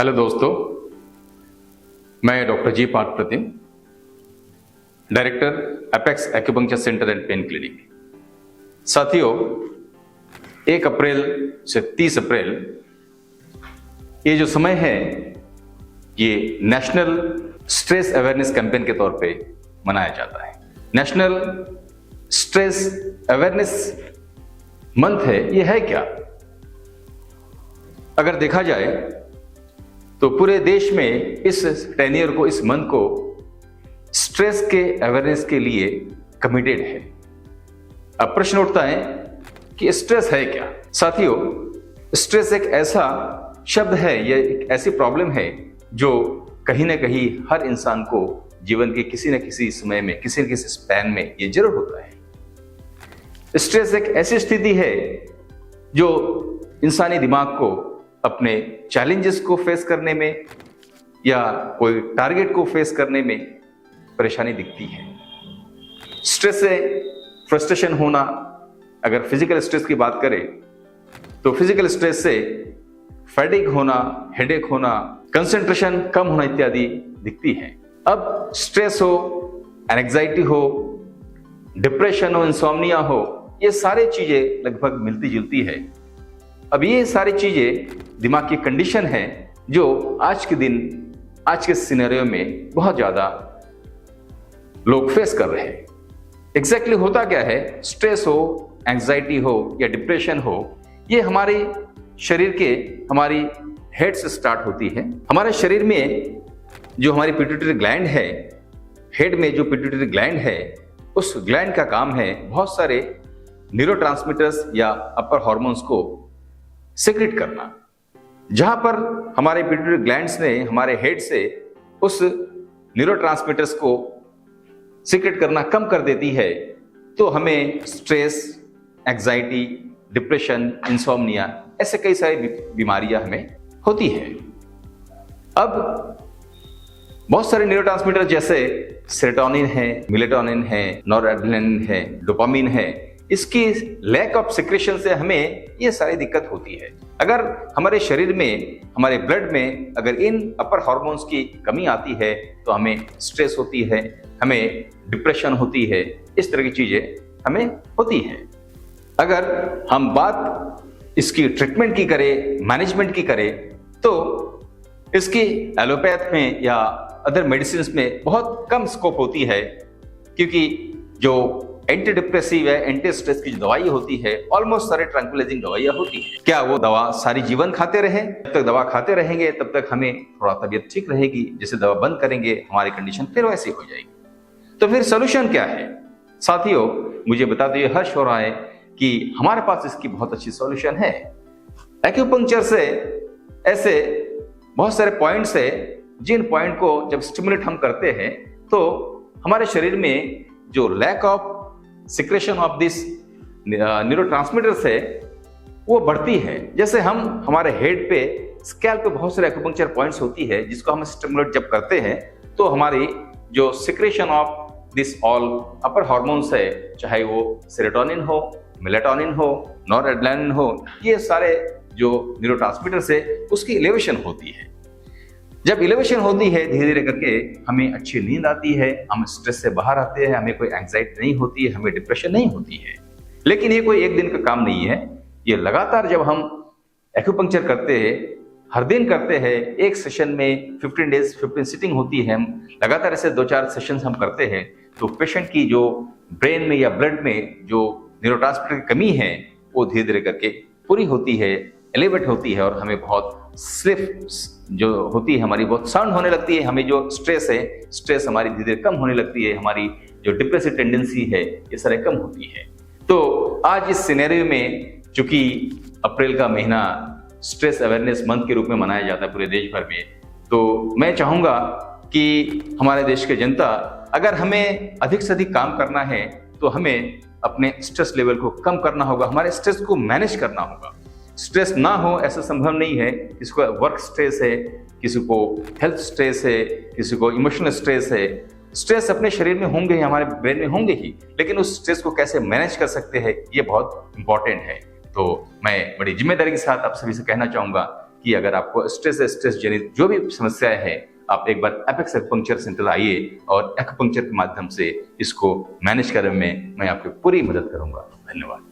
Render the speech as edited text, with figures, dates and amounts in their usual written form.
Hello दोस्तों, मैं doctor G Partha Pratim, director Apex acupuncture centre and pain clinic. साथियों, 1 अप्रैल से 30 अप्रैल ये जो समय है ये नेशनल स्ट्रेस अवेयरनेस कैंपेन के तौर पे मनाया जाता है। नेशनल स्ट्रेस अवेयरनेस मंथ है। ये है क्या? अगर देखा जाए तो पूरे देश में इस टेनियर को, इस मंथ को स्ट्रेस के अवेयरनेस के लिए कमिटेड है। अब प्रश्न उठता है कि स्ट्रेस है क्या? साथियों, स्ट्रेस एक ऐसा शब्द है, यह एक ऐसी प्रॉब्लम है जो कहीं ना कहीं हर इंसान को जीवन के किसी न किसी समय में, किसी न किसी स्पैन में ये जरूर होता है। स्ट्रेस एक ऐसी स्थिति है जो इंसानी दिमाग को अपने चैलेंजेस को फेस करने में या कोई टारगेट को फेस करने में परेशानी दिखती है। स्ट्रेस से फ्रस्ट्रेशन होना, अगर फिजिकल स्ट्रेस की बात करें तो फिजिकल स्ट्रेस से फैटिग होना, हेडेक होना, कंसंट्रेशन कम होना इत्यादि दिखती है। अब स्ट्रेस हो, एंजाइटी हो, डिप्रेशन हो, इंसोम्निया हो, ये सारी चीजें लगभग मिलती जुलती है। अब ये सारी चीजें दिमाग की कंडीशन है जो आज के दिन, आज के सिनेरियो में बहुत ज्यादा लोग फेस कर रहे हैं। एग्जैक्टली होता क्या है? स्ट्रेस हो, एंजाइटी हो या डिप्रेशन हो, ये हमारे शरीर के, हमारी हेड से स्टार्ट होती है। हमारे शरीर में जो हमारी पिट्यूटरी ग्लैंड है, हेड में जो पिट्यूटरी ग्लैंड है, उस ग्लैंड का काम है बहुत सारे न्यूरोट्रांसमीटर्स या अपर हार्मोन्स को सीक्रेट करना। जहां पर हमारे पिट्यूटरी ग्लैंड्स ने हमारे हेड से उस न्यूरोट्रांसमीटर्स को सीक्रेट करना कम कर देती है, तो हमें स्ट्रेस, एंजाइटी, डिप्रेशन, इंसोम्निया, ऐसे कई सारी बीमारियां हमें होती हैं। अब बहुत सारे न्यूरोट्रांसमीटर जैसे सेरोटोनिन है, मेलेटोनिन है, नॉरएड्रेनालिन है, डोपामिन है, इसकी लैक ऑफ सिक्रेशन से हमें ये सारी दिक्कत होती है। अगर हमारे शरीर में, हमारे ब्लड में अगर इन अपर हार्मोन्स की कमी आती है तो हमें स्ट्रेस होती है, हमें डिप्रेशन होती है, इस तरह की चीजें हमें होती हैं। अगर हम बात इसकी ट्रीटमेंट की करें, मैनेजमेंट की करें, तो इसकी एलोपैथ में या अदर मेडिसिन में बहुत कम स्कोप होती है, क्योंकि जो एंटी डिप्रेसिव है, एंटी स्ट्रेस की जो दवाई होती है, ऑलमोस्ट सारे ट्रैंक्विलाइजिंग दवाइयां होती है। क्या वो दवा सारी जीवन खाते रहें? जब तक दवा खाते रहेंगे तब तक हमें थोड़ा तबीयत ठीक रहेगी। जैसे दवा बंद करेंगे हमारी कंडीशन फिर वैसी हो जाएगी। तो फिर सोल्यूशन क्या है? साथियों, मुझे बताते हुए हर्ष हो रहा है कि हमारे पास इसकी बहुत अच्छी सोल्यूशन है। एक्यूपंक्चर से ऐसे बहुत सारे पॉइंट्स है जिन पॉइंट को जब स्टिमुलेट हम करते हैं तो हमारे शरीर में जो lack of secretion of this neurotransmitters है वो बढ़ती है। जैसे हम हमारे हेड पे, स्कैल्प पे बहुत सारे एक्यूपंक्चर पॉइंट्स होती है जिसको हम स्टिमुलेट जब करते हैं तो हमारी जो secretion of this all upper hormones है, चाहे वो सेरोटोनिन हो, मेलेटोनिन हो, नॉरएड्रेनालिन हो, ये सारे जो न्यूरोट्रांसमीटर्स है उसकी एलिवेशन होती है। जब एलिवेशन होती है धीरे धीरे करके हमें अच्छी नींद आती है, हम स्ट्रेस से बाहर आते हैं, हमें कोई एंजाइटी नहीं होती है, हमें डिप्रेशन नहीं होती है। लेकिन ये कोई एक दिन का काम नहीं है। ये लगातार जब हम एक्यूपंक्चर करते हैं, हर दिन करते हैं, एक सेशन में 15 डेज 15 सिटिंग होती है, हम लगातार ऐसे 2-4 सेशंस हम करते हैं, तो पेशेंट की जो ब्रेन में या ब्लड में जो न्यूरोट्रांसमीटर की कमी है वो धीरे धीरे करके पूरी होती है, एलिवेट होती है और हमें बहुत स्लिप जो होती है, हमारी बहुत साउंड होने लगती है। हमें जो स्ट्रेस है, स्ट्रेस हमारी धीरे धीरे कम होने लगती है, हमारी जो डिप्रेसिव टेंडेंसी है ये सारे कम होती है। तो आज इस सिनेरियो में, चूंकि अप्रैल का महीना स्ट्रेस अवेयरनेस मंथ के रूप में मनाया जाता है पूरे देश भर में, तो मैं चाहूंगा कि हमारे देश के जनता, अगर हमें अधिक से अधिक काम करना है तो हमें अपने स्ट्रेस लेवल को कम करना होगा, हमारे स्ट्रेस को मैनेज करना होगा। स्ट्रेस ना हो ऐसा संभव नहीं है। किसी को वर्क स्ट्रेस है, किसी को हेल्थ स्ट्रेस है, किसी को इमोशनल स्ट्रेस है। स्ट्रेस अपने शरीर में होंगे ही, हमारे ब्रेन में होंगे ही, लेकिन उस स्ट्रेस को कैसे मैनेज कर सकते हैं ये बहुत इंपॉर्टेंट है। तो मैं बड़ी जिम्मेदारी के साथ आप सभी से कहना चाहूंगा कि अगर आपको स्ट्रेस जनित जो भी समस्याएं हैं, आप एक बार एपेक्स एक्यूपंक्चर सेंटर आइए और एक्यूपंक्चर के माध्यम से इसको मैनेज करने में मैं आपकी पूरी मदद करूंगा। धन्यवाद।